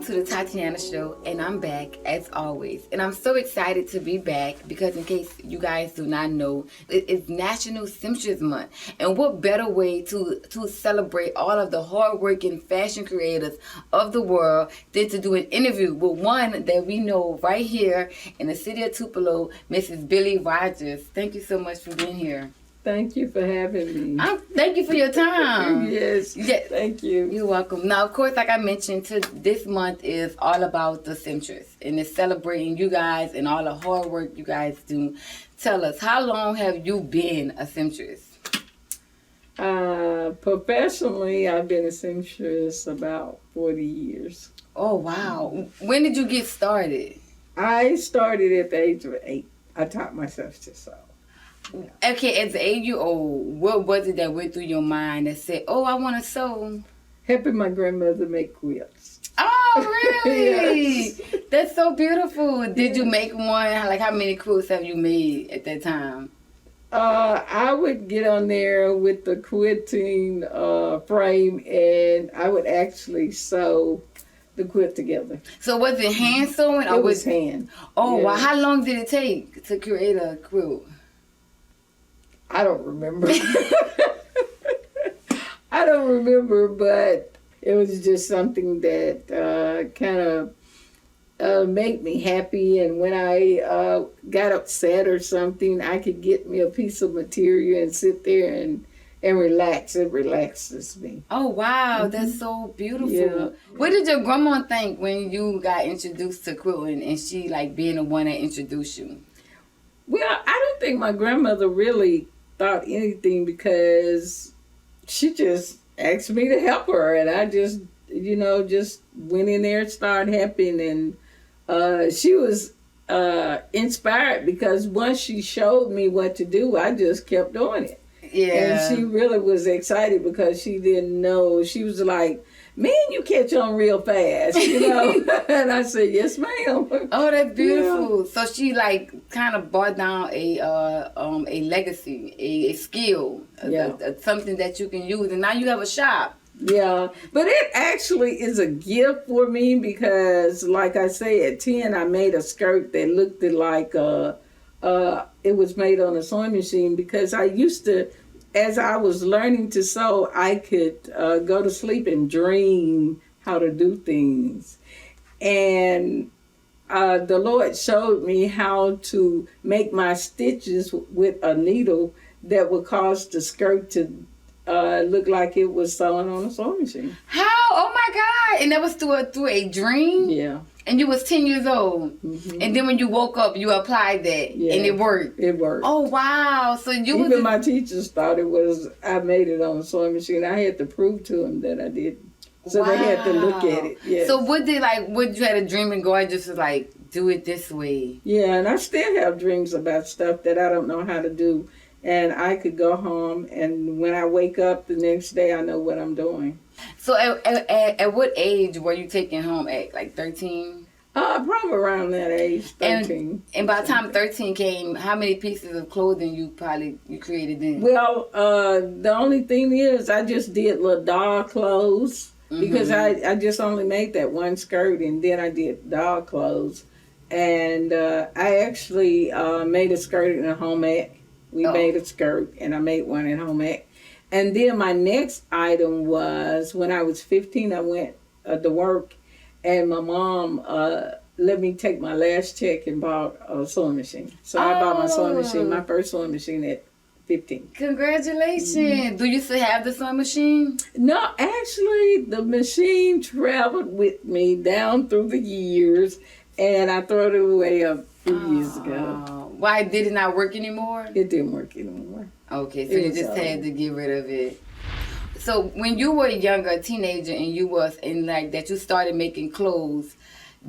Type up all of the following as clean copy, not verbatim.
to the Tatyana Show, and I'm back as always. And I'm so excited to be back because, in case you guys do not know, it is National Seamstress Month. And what better way to celebrate all of the hardworking fashion creators of the world than to do an interview with one that we know right here in the city of Tupelo, Mrs. Billie Rogers. Thank you so much for being here. Thank you for having me. Thank you for your time. Yes, thank you. You're welcome. Now, of course, like I mentioned, this month is all about the seamstress, and it's celebrating you guys and all the hard work you guys do. Tell us, how long have you been a seamstress? Professionally, I've been a seamstress about 40 years. Oh, wow. When did you get started? I started at the age of 8. I taught myself to sew. Okay, as an 8-year-old, what was it that went through your mind that said, oh, I want to sew? Helping my grandmother make quilts. Oh, really? Yes. That's so beautiful. Did you make one? Like, how many quilts have you made at that time? I would get on there with the quilting frame, and I would actually sew the quilt together. So was it hand sewing? Or it was hand. Oh, yeah. Wow. How long did it take to create a quilt? I don't remember. I don't remember, but it was just something that kind of made me happy. And when I got upset or something, I could get me a piece of material and sit there and relax. It relaxes me. Oh, wow. That's so beautiful. Yeah. What did your grandma think when you got introduced to quilting and she, like, being the one that introduced you? Well, I don't think my grandmother really thought anything because she just asked me to help her, and I just went in there and started helping. And she was inspired because once she showed me what to do, I just kept doing it. Yeah. And she really was excited because she didn't know. She was like, man, you catch on real fast, And I said, yes, ma'am. Oh, that's beautiful. Yeah. So she, like, kind of brought down a legacy, a skill, something that you can use. And now you have a shop. Yeah, but it actually is a gift for me because, like I say, at 10, I made a skirt that looked like it was made on a sewing machine because I used to, as I was learning to sew, I could go to sleep and dream how to do things. And the Lord showed me how to make my stitches with a needle that would cause the skirt to look like it was sewn on a sewing machine. How? Oh, my God. And that was through a dream? Yeah. And you was 10 years old. Mm-hmm. And then when you woke up, you applied that. And it worked. It worked. Oh, wow. So you Even my teachers thought I made it on a sewing machine. I had to prove to them that I did. So they had to look at it. Yes. So what you had a dream and go, I just was like, do it this way. Yeah, and I still have dreams about stuff that I don't know how to do. And I could go home, and when I wake up the next day, I know what I'm doing. So at what age were you taken home at? Like 13? Probably around that age, 13. And by the time 13 came, how many pieces of clothing you created then? Well, the only thing is I just did little doll clothes because I just only made that one skirt, and then I did doll clothes. And I actually made a skirt in a home ec. We made a skirt, and I made one at home ec. And then my next item was, when I was 15, I went to work, and my mom let me take my last check and bought a sewing machine. So I bought my sewing machine, my first sewing machine at 15. Congratulations. Mm-hmm. Do you still have the sewing machine? No, actually, the machine traveled with me down through the years, and I threw it away a few years ago. Why did it not work anymore? It didn't work anymore. Okay, so you just had to get rid of it. So when you were younger, a teenager, and you was in like that, you started making clothes.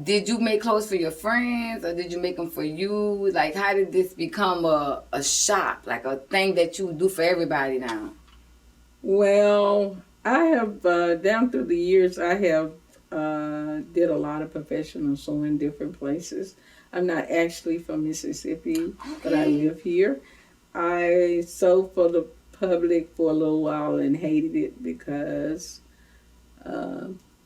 Did you make clothes for your friends, or did you make them for you? Like, how did this become a shop, like a thing that you do for everybody now? Well, I have down through the years, I have did a lot of professional sewing different places. I'm not actually from Mississippi, but I live here. I sewed for the public for a little while and hated it because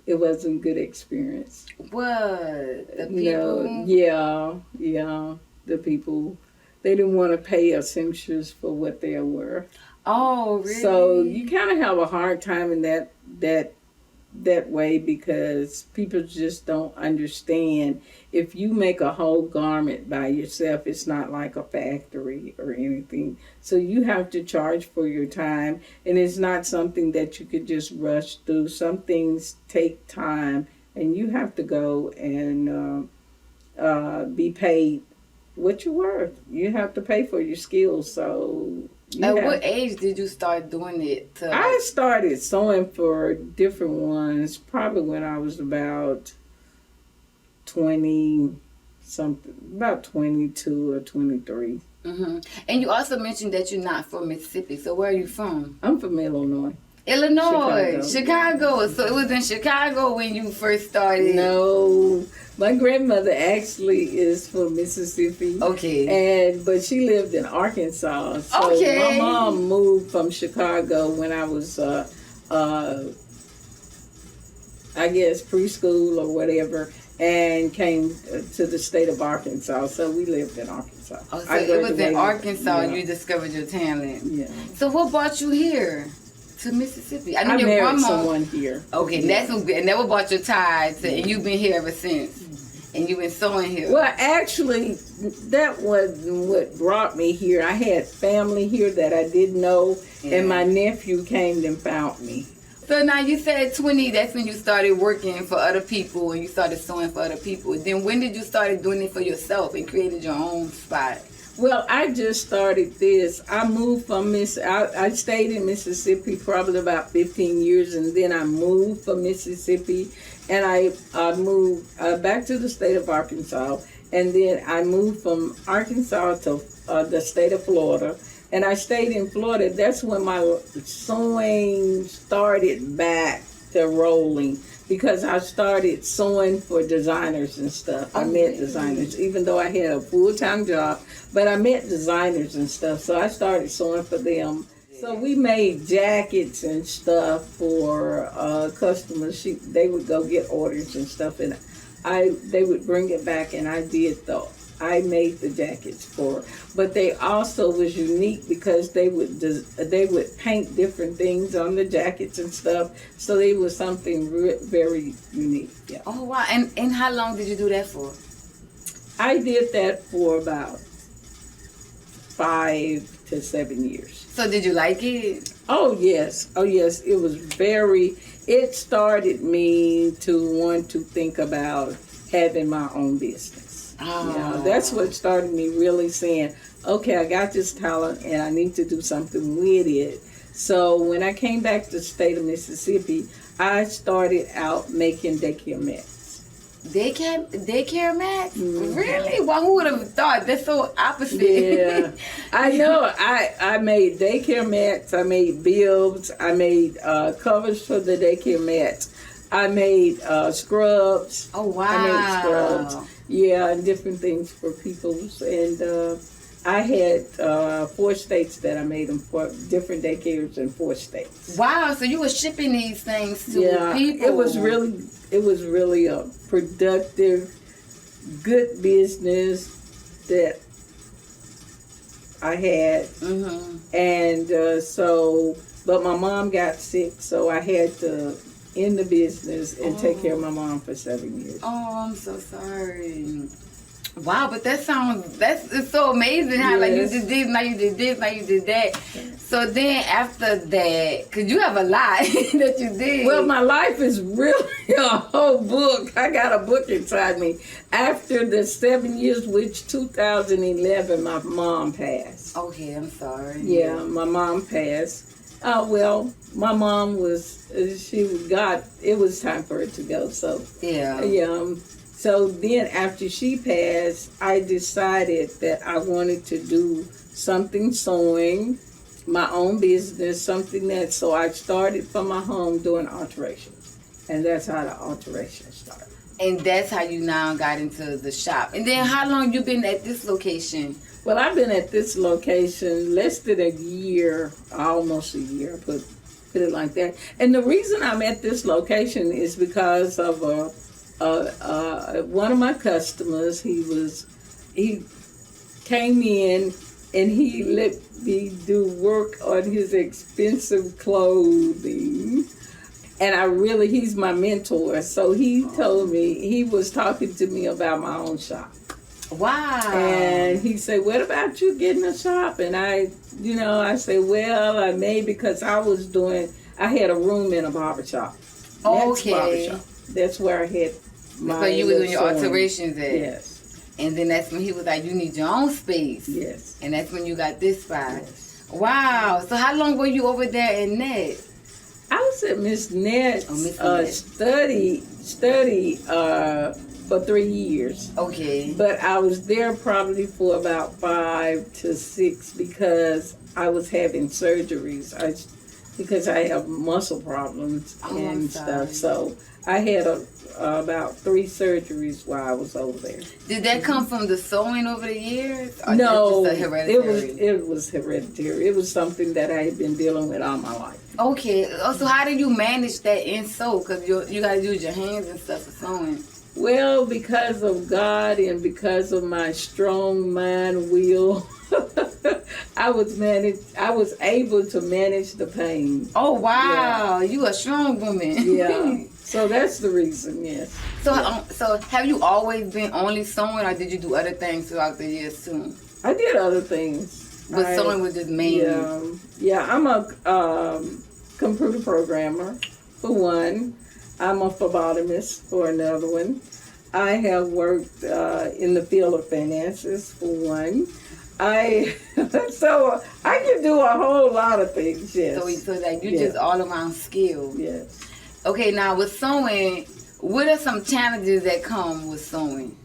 it wasn't good experience. What? The people? No, yeah. The people, they didn't want to pay a seamstress for what they're worth. Oh, really? So you kind of have a hard time in that way because people just don't understand. If you make a whole garment by yourself, it's not like a factory or anything. So you have to charge for your time, and it's not something that you could just rush through. Some things take time, and you have to go and be paid what you're worth. You have to pay for your skills. So at what age did you start doing it? I started sewing for different ones probably when I was about 20 something, about 22 or 23. Mm-hmm. And you also mentioned that you're not from Mississippi. So where are you from? I'm from Illinois. Chicago. So it was in Chicago when you first started? No, my grandmother actually is from Mississippi. Okay. But she lived in Arkansas. So my mom moved from Chicago when I was, I guess, preschool or whatever, and came to the state of Arkansas. So we lived in Arkansas. Oh, so it was in Arkansas you discovered your talent. Yeah. So what brought you here to Mississippi? I married someone here. Okay, yeah. And that what brought your ties, and you've been here ever since. And you've been sewing here. Well, actually, that wasn't what brought me here. I had family here that I didn't know, and my nephew came and found me. So now you said 20, that's when you started working for other people and you started sewing for other people. Then when did you start doing it for yourself and created your own spot? Well, I just started this. I moved from I stayed in Mississippi probably about 15 years, and then I moved from Mississippi, and I moved back to the state of Arkansas, and then I moved from Arkansas to the state of Florida, and I stayed in Florida. That's when my sewing started back to rolling, because I started sewing for designers and stuff. I met designers, even though I had a full-time job, but I met designers and stuff, so I started sewing for them. So we made jackets and stuff for customers. They would go get orders and stuff, and they would bring it back, and I made the jackets for. But they also was unique because they would paint different things on the jackets and stuff. So they was something very unique. Yeah. Oh wow! And how long did you do that for? I did that for about 5 to 7 years. So did you like it? Oh yes. It started me to want to think about having my own business. Oh. Yeah, that's what started me really saying, okay, I got this talent and I need to do something with it. So when I came back to the state of Mississippi, I started out making daycare mats. Daycare mats? Mm-hmm. Really? Well, who would have thought? That's so opposite. Yeah, I know. I made daycare mats. I made bibs. I made covers for the daycare mats. I made scrubs. Oh wow! I made scrubs. Yeah, and different things for people. And I had 4 states that I made them for, different daycares in 4 states. Wow! So you were shipping these things to people. It was really a productive, good business that I had. Mm-hmm. And but my mom got sick, so I had to end the business and take care of my mom for 7 years. Oh, I'm so sorry. Wow, but it's so amazing how like you did this, now you did this, now you did that. So then after that, because you have a lot that you did. Well, my life is really a whole book. I got a book inside me. After the 7 years, which 2011, my mom passed. Okay, I'm sorry. Yeah, my mom passed. Well, my mom it was time for her to go. So yeah. So then after she passed, I decided that I wanted to do something sewing, my own business, so I started from my home doing alterations. And that's how the alterations started. And that's how you now got into the shop. And then how long you been at this location? Well, I've been at this location less than a year, almost a year. I put put it like that. And the reason I'm at this location is because of one of my customers. He came in and he let me do work on his expensive clothing. And he's my mentor. So he told me, he was talking to me about my own shop. Wow. And he said, what about you getting a shop? And I said, well, I may, because I had a room in a barbershop. Okay. Barbershop. That's where I had my. So you was doing your alterations at. Yes. And then that's when he was like, you need your own space. Yes. And that's when you got this spot. Yes. Wow. So how long were you over there in Net? I was at Miss Net, study for 3 years. Okay. But I was there probably for about 5 to 6 because I was having surgeries. Because I have muscle problems and stuff. So I had about 3 surgeries while I was over there. Did that come from the sewing over the years? Or No, just hereditary? it was hereditary. It was something that I had been dealing with all my life. Okay. So how do you manage that in sew? Because you got to use your hands and stuff for sewing. Well, because of God and because of my strong mind will, I was able to manage the pain. Oh wow, you a strong woman. Yeah. So that's the reason, yes. So have you always been only sewing, or did you do other things throughout the years too? I did other things. But sewing was just main. Yeah, I'm a computer programmer, for one. I'm a phlebotomist, for another one. I have worked in the field of finances, for one. So I can do a whole lot of things, yes. So like you just all around skilled. Yes. Okay, now with sewing, what are some challenges that come with sewing?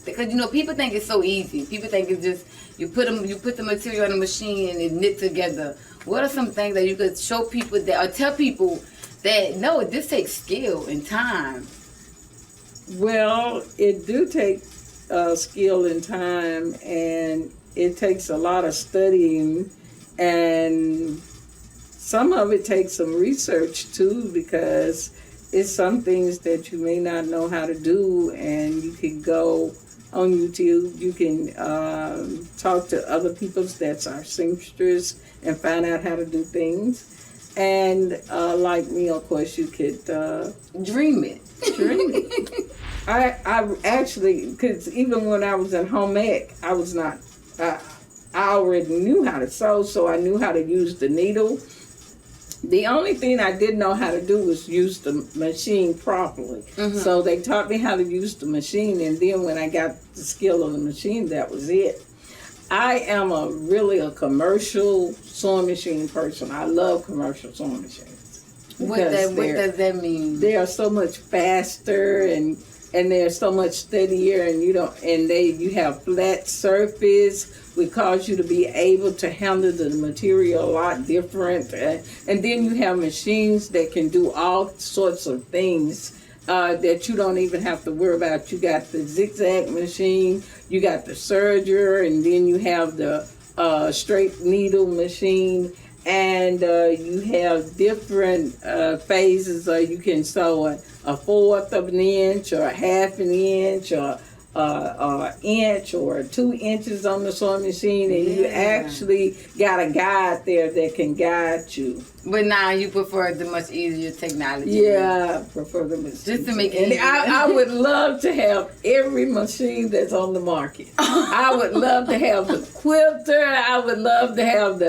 Because people think it's so easy. People think it's just you put the material on the machine and it knit together. What are some things that you could show people or tell people that no, this takes skill and time? Well, it do take skill and time, and it takes a lot of studying, and some of it takes some research too, because it's some things that you may not know how to do, and you can go on YouTube, you can talk to other people that are seamstress and find out how to do things. And like me, of course, you could dream it. Dream it. I actually, because even when I was in home ec, I was not. I already knew how to sew, so I knew how to use the needle. The only thing I didn't know how to do was use the machine properly. Mm-hmm. So they taught me how to use the machine, and then when I got the skill of the machine, that was it. I am really a commercial sewing machine person. I love commercial sewing machines. What does that mean? They are so much faster and they're so much steadier, and you have flat surface, which cause you to be able to handle the material a lot different. And then you have machines that can do all sorts of things that you don't even have to worry about. You got the zigzag machine, you got the serger, and then you have the straight needle machine, and you have different phases. You can sew a 1/4 of an inch, or a 1/2 an inch, or an inch, or 2 inches on the sewing machine, and you actually got a guide there that can guide you. But now you prefer the much easier technology. Yeah, I prefer the machine. Just to make it easier. I would love to have every machine that's on the market. I would love to have the quilter. I would love to have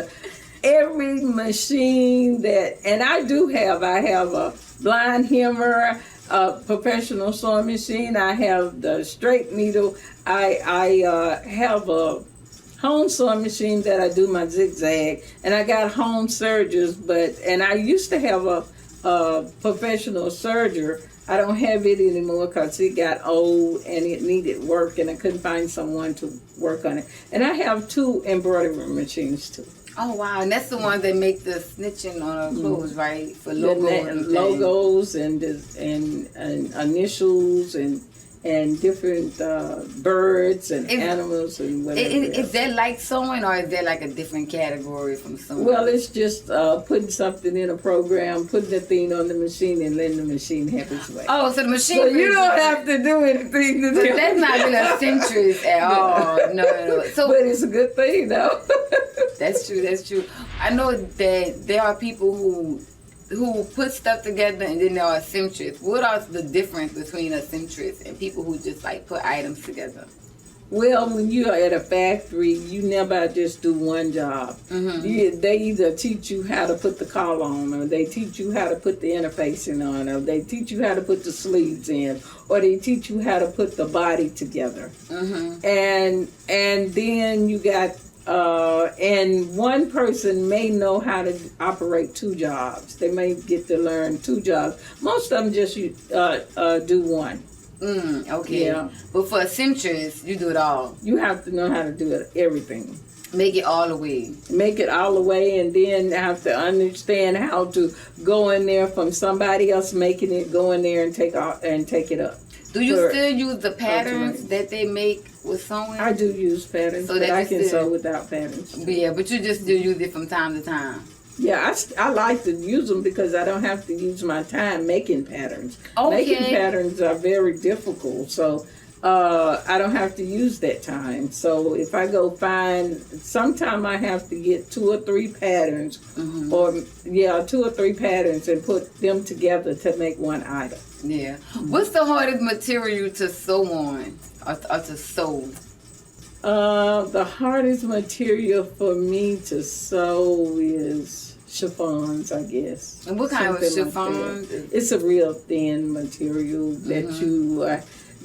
every machine and I have a blind hammer, a professional sewing machine. I have the straight needle. I have a home sewing machine that I do my zigzag, and I got home sergers, and I used to have a professional serger. I don't have it anymore because it got old and it needed work, and I couldn't find someone to work on it. And I have 2 embroidery machines too. Oh wow! And that's the ones that make the stitching on our clothes, right? For logos and initials and and different birds and animals and whatever. Is that like sewing, or is that like a different category from sewing? Well, it's just putting something in a program, putting the thing on the machine, and letting the machine have its way. Oh, so the machine. So you don't have to do anything to do. But that's not really a seamstress at all. No. So, but it's a good thing, though. That's true. I know that there are people who put stuff together, and then there are seamstresses. What are the difference between a seamstress and people who just like put items together? Well, when you are at a factory, you never just do one job. Mm-hmm. They either teach you how to put the collar on, or they teach you how to put the interfacing on, or they teach you how to put the sleeves in, or they teach you how to put the body together. Mm-hmm. And then you got and one person may know how to operate two jobs. They may get to learn two jobs. Most of them just do one. Okay. Yeah. But for a seamstress, you do it all. You have to know how to do it, everything. Make it all the way. Make it all the way, and then have to understand how to go in there from somebody else making it, go in there and take it up. Do you still use the patterns that they make with sewing? I do use patterns, so but I can sew without patterns. Yeah, but you just still use it from time to time. Yeah, I like to use them because I don't have to use my time making patterns. Okay. Making patterns are very difficult, so I don't have to use that time. So if I go find, sometime I have to get 2 or 3 patterns, Mm-hmm. 2 or 3 patterns and put them together to make one item. Yeah. What's the hardest material to sew on or to sew? The hardest material for me to sew is chiffons, I guess. And what kind of chiffons? It's a real thin material that you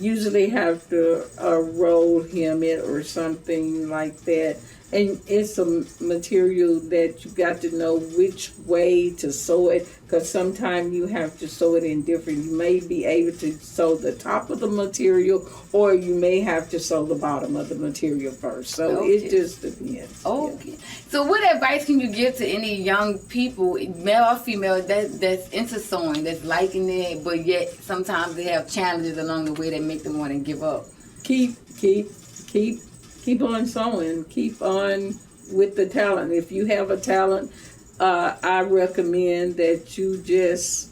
usually have to roll hem it or something like that. And it's a material that you got to know which way to sew it, because sometimes you have to sew it in different. You may be able to sew the top of the material, or you may have to sew the bottom of the material first. So it just depends. Okay. Yeah. So what advice can you give to any young people, male or female, that's into sewing, that's liking it, but yet sometimes they have challenges along the way that make them want to give up? Keep on sewing. Keep on with the talent. If you have a talent, I recommend that you just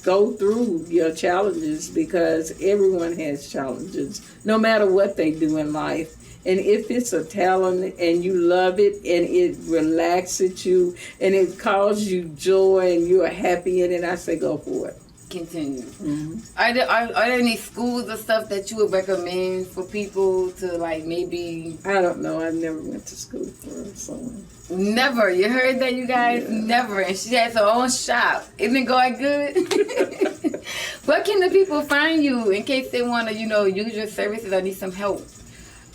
go through your challenges, because everyone has challenges, no matter what they do in life. And if it's a talent and you love it and it relaxes you and it causes you joy and you're happy in it, I say go for it. Continue. Mm-hmm. Are there any schools or stuff that you would recommend for people to, like, maybe? I don't know. I never went to school for sewing. Never. You heard that, you guys? Yeah. Never. And she has her own shop. Isn't it going good? Where can the people find you in case they want to, use your services or need some help?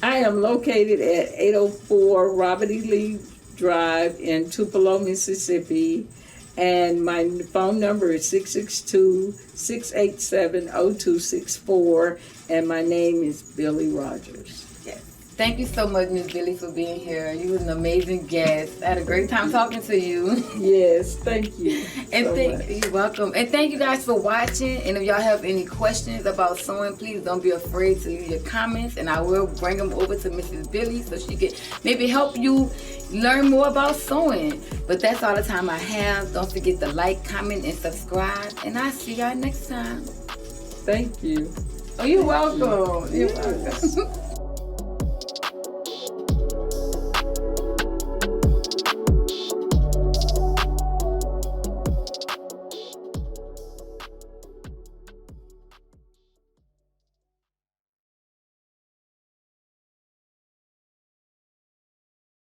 I am located at 804 Robert E. Lee Drive in Tupelo, Mississippi. And my phone number is 662-687-0264. And my name is Billie Rogers. Yes. Thank you so much, Miss Billie, for being here. You was an amazing guest. I had a great time talking to you. Yes, thank you. You're welcome. And thank you guys for watching. And if y'all have any questions about sewing, please don't be afraid to leave your comments. And I will bring them over to Mrs. Billie so she can maybe help you learn more about sewing. But that's all the time I have. Don't forget to like, comment, and subscribe. And I'll see y'all next time. Thank you. Oh, you're welcome. You're welcome.